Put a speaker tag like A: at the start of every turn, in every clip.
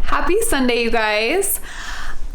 A: Happy Sunday, you guys.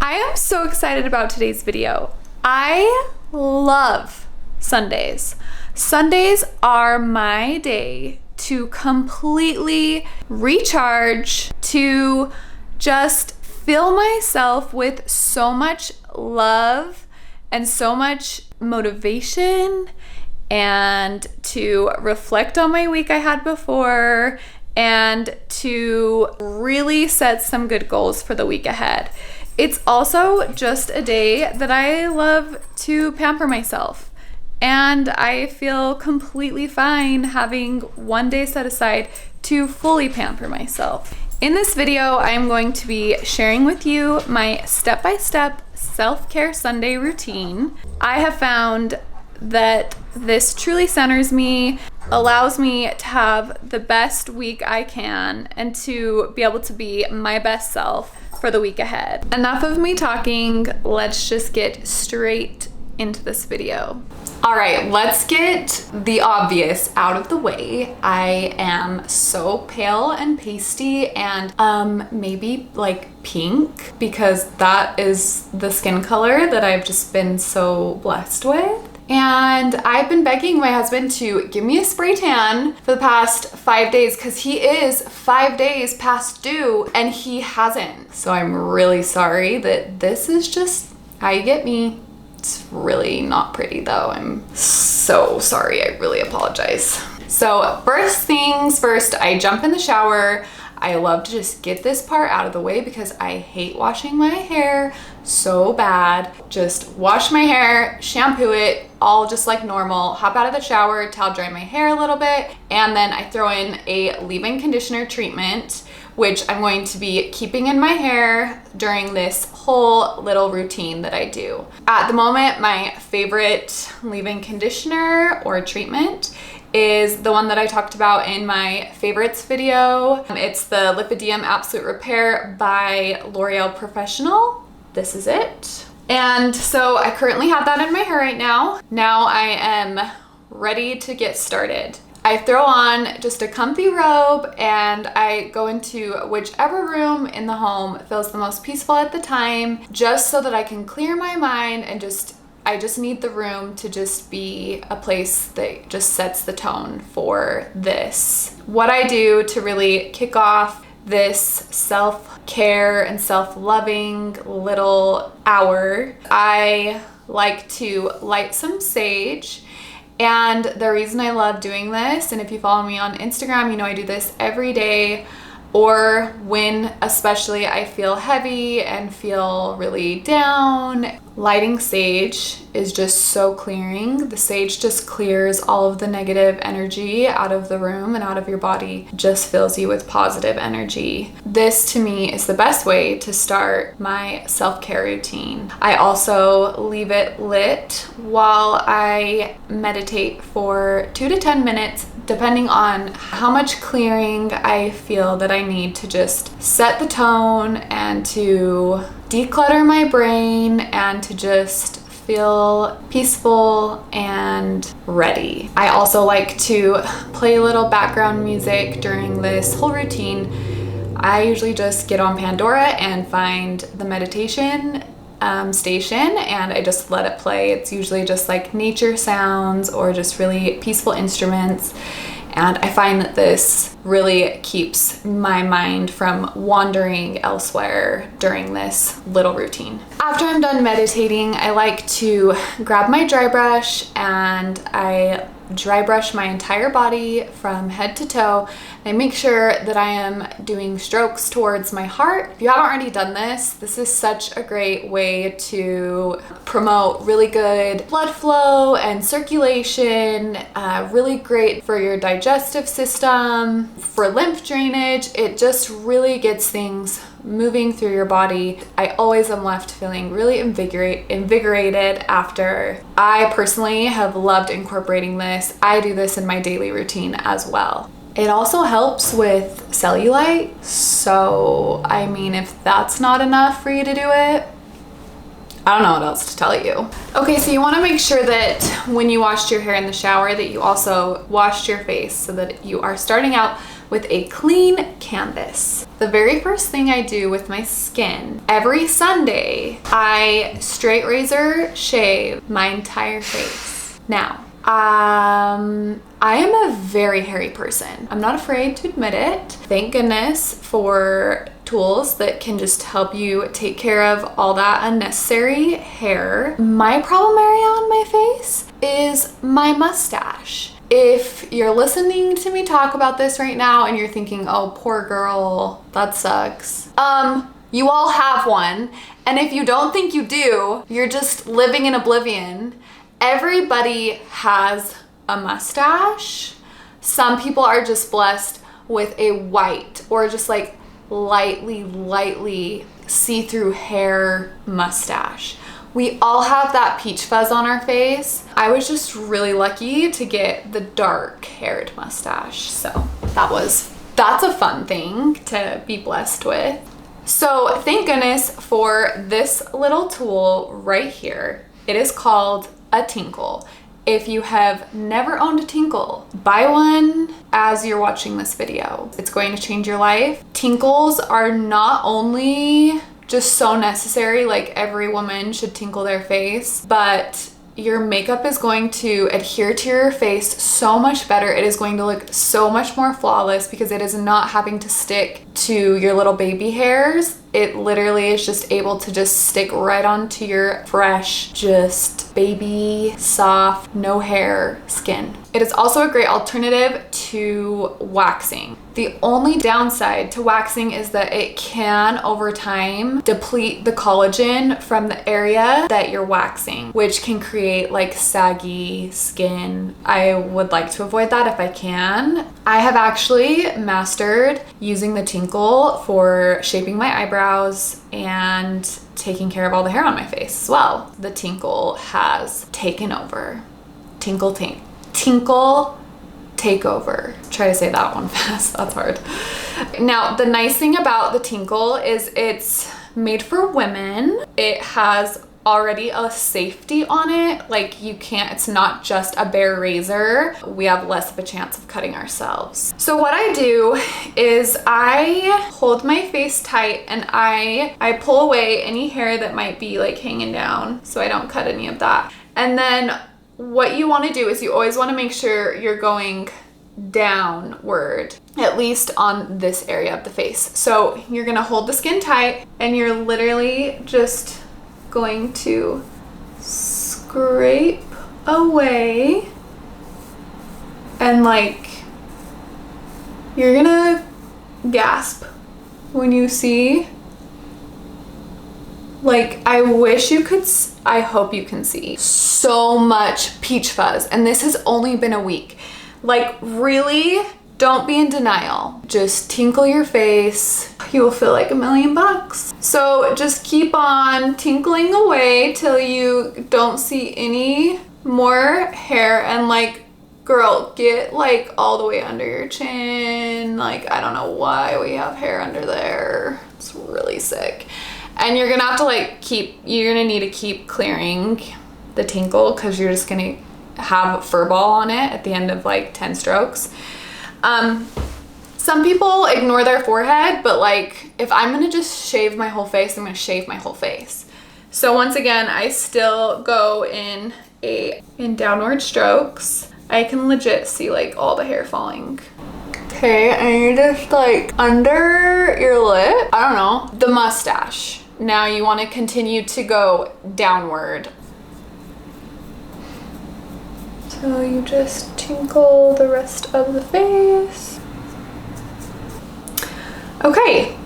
A: I am so excited about today's video. I love Sundays. Sundays are my day to completely recharge, to just fill myself with so much love and so much motivation, and to reflect on my week I had before, and to really set some good goals for the week ahead. It's also just a day that I love to pamper myself, and I feel completely fine having one day set aside to fully pamper myself. In this video, I'm going to be sharing with you my step-by-step self-care Sunday routine. I have found that this truly centers me, allows me to have the best week I can, and to be able to be my best self for the week ahead. Enough of me talking, let's just get straight into this video. All right, let's get the obvious out of the way. I am so pale and pasty and maybe like pink, because that is the skin color that I've just been so blessed with. And I've been begging my husband to give me a spray tan for the past 5 days, because he is 5 days past due and he hasn't. So I'm really sorry that this is just how you get me. It's really not pretty though. I'm so sorry. I really apologize. So first things first, I jump in the shower. I love to just get this part out of the way because I hate washing my hair so bad. Just wash my hair, shampoo it, all just like normal, hop out of the shower, towel dry my hair a little bit, and then I throw in a leave-in conditioner treatment, which I'm going to be keeping in my hair during this whole little routine that I do. At the moment, my favorite leave-in conditioner or treatment is the one that I talked about in my favorites video. It's the Lipidem Absolute Repair by L'Oreal Professional. This is it. And so I currently have that in my hair right now. Now I am ready to get started. I throw on just a comfy robe and I go into whichever room in the home feels the most peaceful at the time, just so that I can clear my mind and I just need the room to just be a place that just sets the tone for this. What I do to really kick off this self-care and self-loving little hour, I like to light some sage. And the reason I love doing this, and if you follow me on Instagram, you know I do this every day, or when especially I feel heavy and feel really down. Lighting sage is just so clearing. The sage just clears all of the negative energy out of the room and out of your body, just fills you with positive energy. This to me is the best way to start my self-care routine. I also leave it lit while I meditate for 2 to 10 minutes, depending on how much clearing I feel that I need to just set the tone and to declutter my brain and to just feel peaceful and ready. I also like to play a little background music during this whole routine. I usually just get on Pandora and find the meditation station, and I just let it play. It's usually just like nature sounds or just really peaceful instruments. And I find that this really keeps my mind from wandering elsewhere during this little routine. After I'm done meditating, I like to grab my dry brush and I dry brush my entire body from head to toe. I make sure that I am doing strokes towards my heart. If you haven't already done this, this is such a great way to promote really good blood flow and circulation, really great for your digestive system, for lymph drainage. It just really gets things moving through your body. I always am left feeling really invigorated after. I personally have loved incorporating this. I do this in my daily routine as well. It also helps with cellulite, so I mean, if that's not enough for you to do it, I don't know what else to tell you. Okay, so you want to make sure that when you washed your hair in the shower that you also washed your face, so that you are starting out with with a clean canvas. The very first thing I do with my skin, every Sunday, I straight razor shave my entire face. Now, I am a very hairy person. I'm not afraid to admit it. Thank goodness for tools that can just help you take care of all that unnecessary hair. My problem area on my face is my mustache. If you're listening to me talk about this right now and you're thinking, oh, poor girl, that sucks. You all have one. And if you don't think you do, you're just living in oblivion. Everybody has a mustache. Some people are just blessed with a white or just like lightly see-through hair mustache. We all have that peach fuzz on our face. I was just really lucky to get the dark haired mustache. So that's a fun thing to be blessed with. So thank goodness for this little tool right here. It is called a Tinkle. If you have never owned a Tinkle, buy one as you're watching this video. It's going to change your life. Tinkles are not only just so necessary, like every woman should tinkle their face, but your makeup is going to adhere to your face so much better. It is going to look so much more flawless because it is not having to stick to your little baby hairs. It literally is just able to just stick right onto your fresh, just baby, soft, no hair skin. It is also a great alternative to waxing. The only downside to waxing is that it can, over time, deplete the collagen from the area that you're waxing, which can create like saggy skin. I would like to avoid that if I can. I have actually mastered using the Tinkle for shaping my eyebrows and taking care of all the hair on my face as well. The Tinkle has taken over. Tinkle takeover. Try to say that one fast, that's hard. Now, the nice thing about the Tinkle is it's made for women. It has already a safety on it. Like it's not just a bare razor. We have less of a chance of cutting ourselves. So what I do is I hold my face tight and I pull away any hair that might be like hanging down so I don't cut any of that. And then what you want to do is you always want to make sure you're going downward, at least on this area of the face. So you're going to hold the skin tight and you're literally just going to scrape away and like you're gonna gasp when you see, like, I wish you could, I hope you can see so much peach fuzz, and this has only been a week. Like, really, don't be in denial. Just tinkle your face. You will feel like $1,000,000. So just keep on tinkling away till you don't see any more hair, and like, girl, get like all the way under your chin. Like, I don't know why we have hair under there. It's really sick. And you're gonna have to like you're gonna need to keep clearing the Tinkle because you're just gonna have a fur ball on it at the end of like 10 strokes. Some people ignore their forehead, but like if I'm gonna just shave my whole face, I'm gonna shave my whole face. So once again, I still go in downward strokes. I can legit see like all the hair falling. Okay, and you just like under your lip, I don't know, the mustache. Now you want to continue to go downward. So you just tinkle the rest of the face. Okay,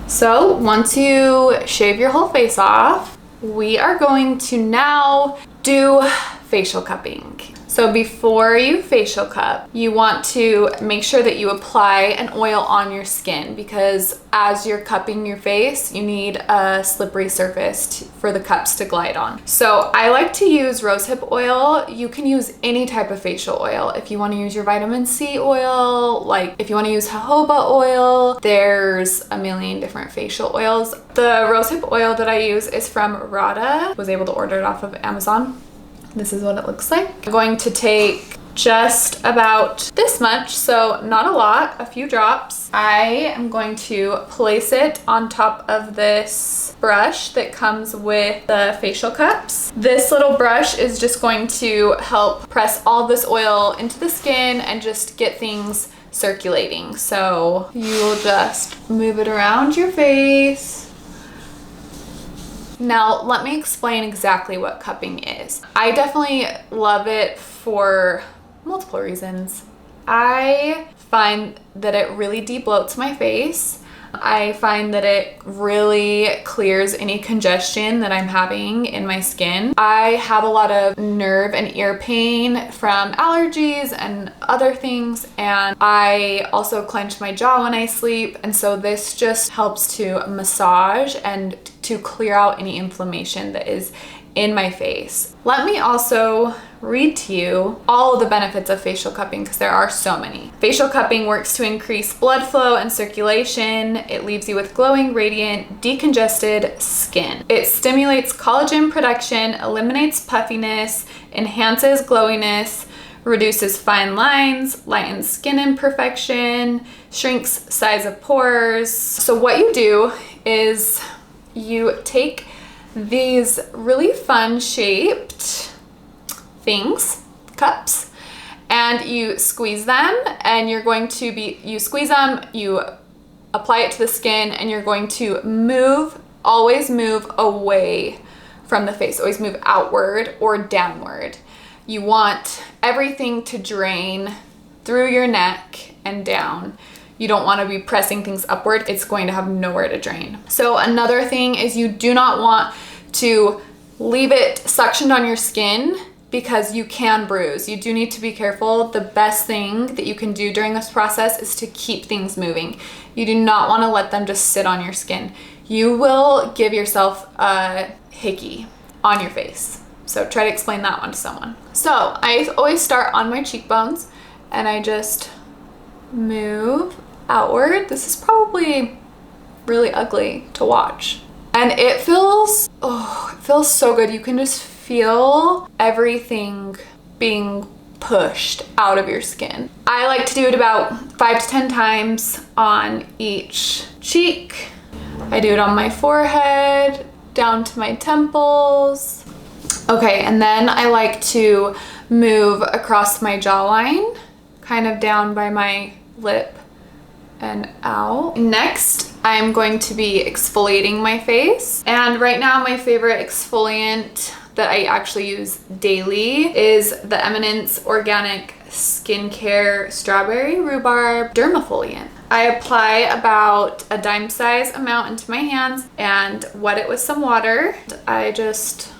A: so once you shave your whole face off, we are going to now do facial cupping. So before you facial cup, you want to make sure that you apply an oil on your skin, because as you're cupping your face, you need a slippery surface for the cups to glide on. So I like to use Rosehip oil. You can use any type of facial oil. If you want to use your vitamin C oil, like if you want to use jojoba oil, there's a million different facial oils. The Rosehip oil that I use is from Rada. I was able to order it off of Amazon. This is what it looks like. I'm going to take just about this much, so not a lot, a few drops. I am going to place it on top of this brush that comes with the facial cups. This little brush is just going to help press all this oil into the skin and just get things circulating. So you'll just move it around your face. Now, let me explain exactly what cupping is. I definitely love it for multiple reasons. I find that it really de-bloats my face. I find that it really clears any congestion that I'm having in my skin. I have a lot of nerve and ear pain from allergies and other things, and I also clench my jaw when I sleep, and so this just helps to massage and to clear out any inflammation that is in my face. Let me also read to you all of the benefits of facial cupping, because there are so many. Facial cupping works to increase blood flow and circulation. It leaves you with glowing, radiant, decongested skin. It stimulates collagen production, eliminates puffiness, enhances glowiness, reduces fine lines, lightens skin imperfection, shrinks size of pores. So what you do is you take these really fun shaped things, cups, and you squeeze them, and you squeeze them, you apply it to the skin, and you're going to always move away from the face, always move outward or downward. You want everything to drain through your neck and down. You don't want to be pressing things upward. It's going to have nowhere to drain. So another thing is you do not want to leave it suctioned on your skin, because you can bruise. You do need to be careful. The best thing that you can do during this process is to keep things moving. You do not want to let them just sit on your skin. You will give yourself a hickey on your face. So try to explain that one to someone. So I always start on my cheekbones, and I just move outward. This is probably really ugly to watch, and it feels so good. You can just feel everything being pushed out of your skin. I like to do it about 5 to 10 times on each cheek. I do it on my forehead, down to my temples. Okay, and then I like to move across my jawline, kind of down by my lip and out. Next, I'm going to be exfoliating my face. And right now, my favorite exfoliant that I actually use daily is the Eminence Organic Skincare Strawberry Rhubarb Dermafoliant. I apply about a dime size amount into my hands and wet it with some water. I just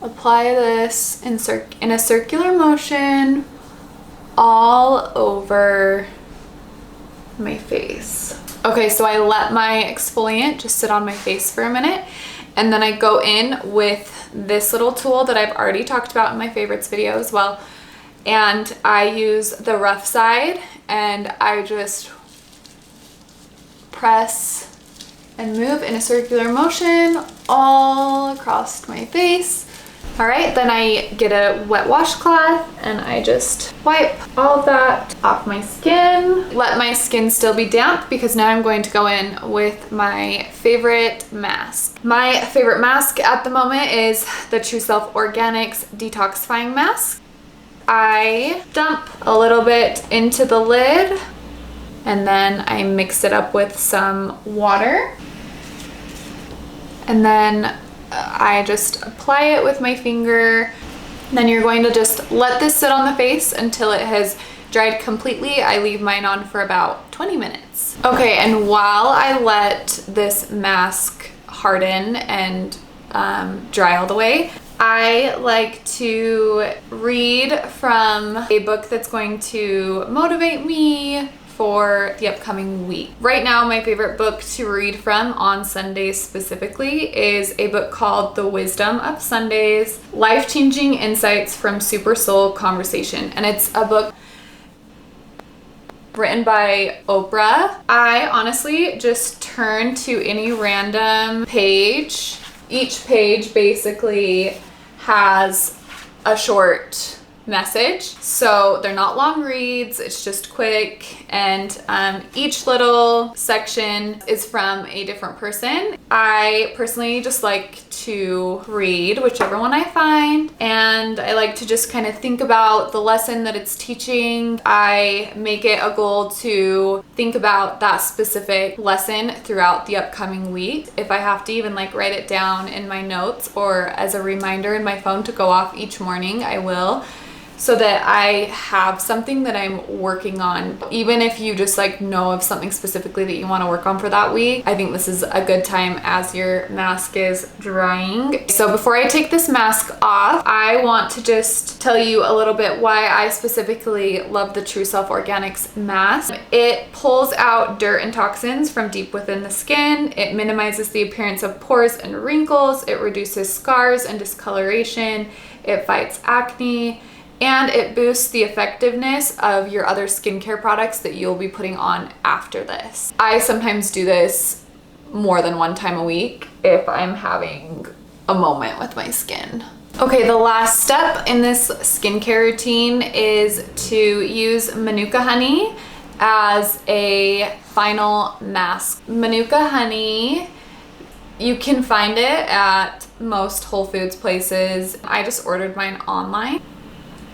A: apply this in a circular motion all over my face. Okay, so I let my exfoliant just sit on my face for a minute, and then I go in with this little tool that I've already talked about in my favorites video as well, and I use the rough side, and I just press and move in a circular motion all across my face. All right, then I get a wet washcloth and I just wipe all of that off my skin. Let my skin still be damp, because now I'm going to go in with my favorite mask. My favorite mask at the moment is the Truself Organics Detoxifying Mask. I dump a little bit into the lid, and then I mix it up with some water, and then I just apply it with my finger. Then you're going to just let this sit on the face until it has dried completely. I leave mine on for about 20 minutes. Okay, and while I let this mask harden and dry all the way, I like to read from a book that's going to motivate me for the upcoming week. Right now, my favorite book to read from on Sundays specifically is a book called The Wisdom of Sundays, Life-Changing Insights from Super Soul Conversation. And it's a book written by Oprah. I honestly just turn to any random page. Each page basically has a short message. So they're not long reads, it's just quick, and each little section is from a different person. I personally just like to read whichever one I find, and I like to just kind of think about the lesson that it's teaching. I make it a goal to think about that specific lesson throughout the upcoming week. If I have to even like write it down in my notes or as a reminder in my phone to go off each morning, I will, so that I have something that I'm working on. Even if you just like know of something specifically that you want to work on for that week, I think this is a good time as your mask is drying. So before I take this mask off, I want to just tell you a little bit why I specifically love the Truself Organics mask. It pulls out dirt and toxins from deep within the skin. It minimizes the appearance of pores and wrinkles. It reduces scars and discoloration. It fights acne. And it boosts the effectiveness of your other skincare products that you'll be putting on after this. I sometimes do this more than one time a week if I'm having a moment with my skin. Okay, the last step in this skincare routine is to use Manuka Honey as a final mask. Manuka Honey, you can find it at most Whole Foods places. I just ordered mine online.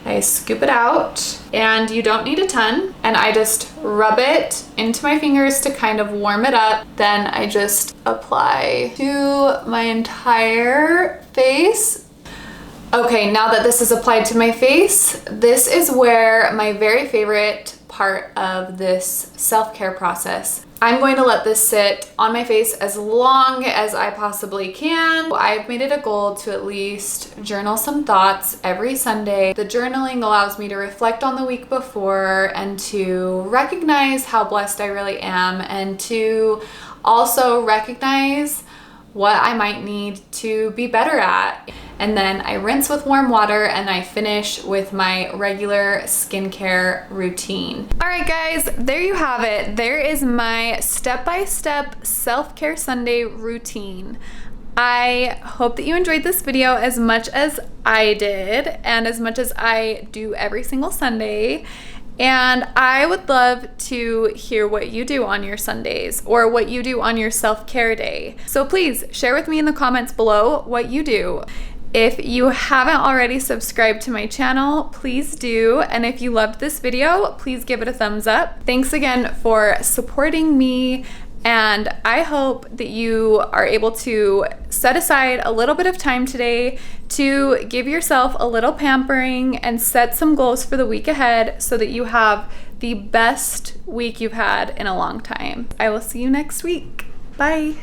A: I scoop it out, and you don't need a ton, and I just rub it into my fingers to kind of warm it up. Then I just apply to my entire face. Okay, now that this is applied to my face, this is where my very favorite part of this self-care process. I'm going to let this sit on my face as long as I possibly can. I've made it a goal to at least journal some thoughts every Sunday. The journaling allows me to reflect on the week before and to recognize how blessed I really am, and to also recognize what I might need to be better at. And then I rinse with warm water and I finish with my regular skincare routine. All right, guys, there you have it. There is my step-by-step self-care Sunday routine. I hope that you enjoyed this video as much as I did, and as much as I do every single Sunday. And I would love to hear what you do on your Sundays, or what you do on your self-care day. So please share with me in the comments below what you do. If you haven't already subscribed to my channel, please do. And if you loved this video, please give it a thumbs up. Thanks again for supporting me. And I hope that you are able to set aside a little bit of time today to give yourself a little pampering and set some goals for the week ahead so that you have the best week you've had in a long time. I will see you next week. Bye.